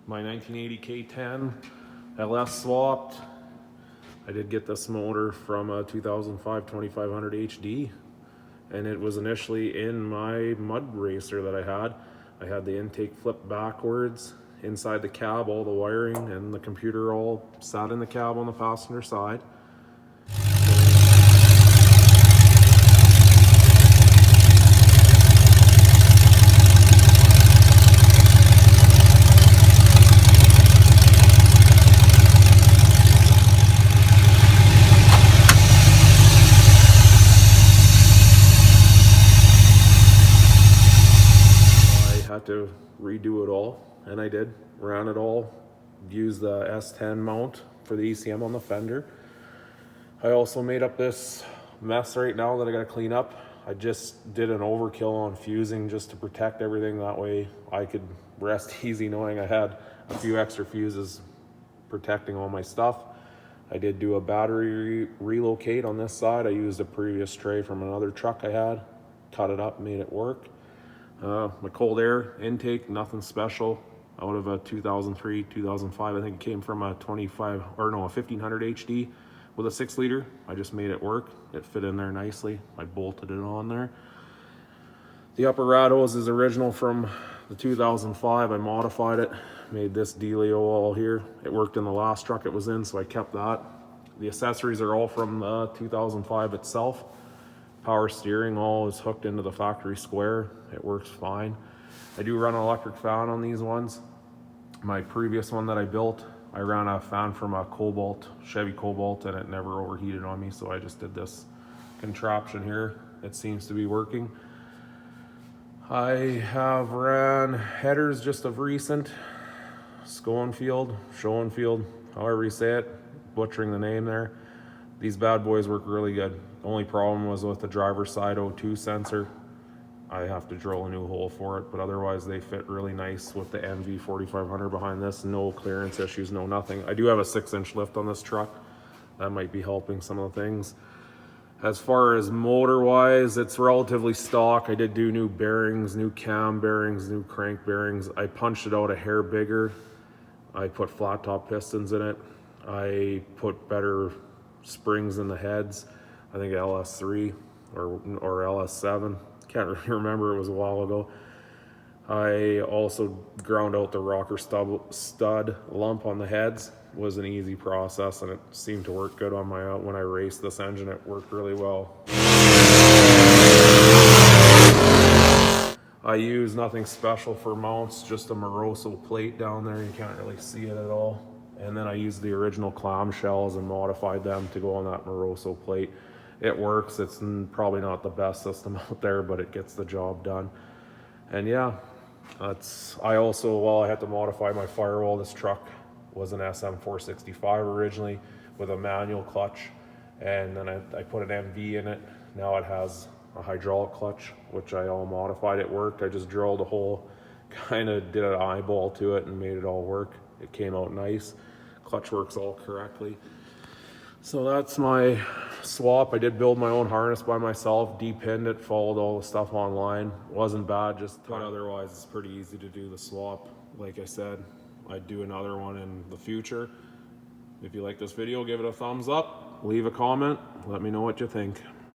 my 1980 K10 LS swapped. I did get this motor from a 2005 2500 HD, and it was initially in my mud racer that I had. I had the intake flipped backwards, inside the cab, all the wiring and the computer all sat in the cab on the passenger side. Had to redo it all, and I did. Ran it all, used the S10 mount for the ECM on the fender. I also made up this mess right now that I got to clean up. I just did an overkill on fusing just to protect everything. That way I could rest easy knowing I had a few extra fuses protecting all my stuff. I did do a battery relocate on this side. I used a previous tray from another truck I had, cut it up, made it work. My cold air intake, nothing special. Out of a 2003, 2005, I think it came from a 1500 HD with a 6-liter. I just made it work. It fit in there nicely. I bolted it on there. The upper rat hose is original from the 2005. I modified it, made this dealio all here. It worked in the last truck it was in, so I kept that. The accessories are all from the 2005 itself. Power steering all is hooked into the factory square. It works fine. I do run an electric fan on these ones. My previous one that I built, I ran a fan from a Chevy Cobalt, and it never overheated on me, so I just did this contraption here. It seems to be working. I have ran headers just of recent. Schoenfield, however you say it, butchering the name there. These bad boys work really good. The only problem was with the driver's side O2 sensor. I have to drill a new hole for it, but otherwise they fit really nice with the MV 4500 behind this. No clearance issues, no nothing. I do have a 6-inch lift on this truck. That might be helping some of the things. As far as motor wise, it's relatively stock. I did do new bearings, new cam bearings, new crank bearings. I punched it out a hair bigger. I put flat top pistons in it. I put better springs in the heads. I think LS3 or LS7. Can't really remember, it was a while ago. I also ground out the rocker stud lump on the heads. It was an easy process, and it seemed to work good on my when I raced this engine. It worked really well. I use nothing special for mounts, just a Moroso plate down there. You can't really see it at all. And then I used the original clamshells and modified them to go on that Moroso plate. It works. It's probably not the best system out there, but it gets the job done. And yeah, I had to modify my firewall. This truck was an SM465 originally with a manual clutch, and then I put an MV in it. Now it has a hydraulic clutch, which I all modified. It worked. I just drilled a hole, kind of did an eyeball to it and made it all work. It came out nice. Clutch works all correctly. So that's my swap. I did build my own harness by myself, depinned it, followed all the stuff online. Wasn't bad, but otherwise it's pretty easy to do the swap. Like I said, I'd do another one in the future. If you like this video, give it a thumbs up, leave a comment, let me know what you think.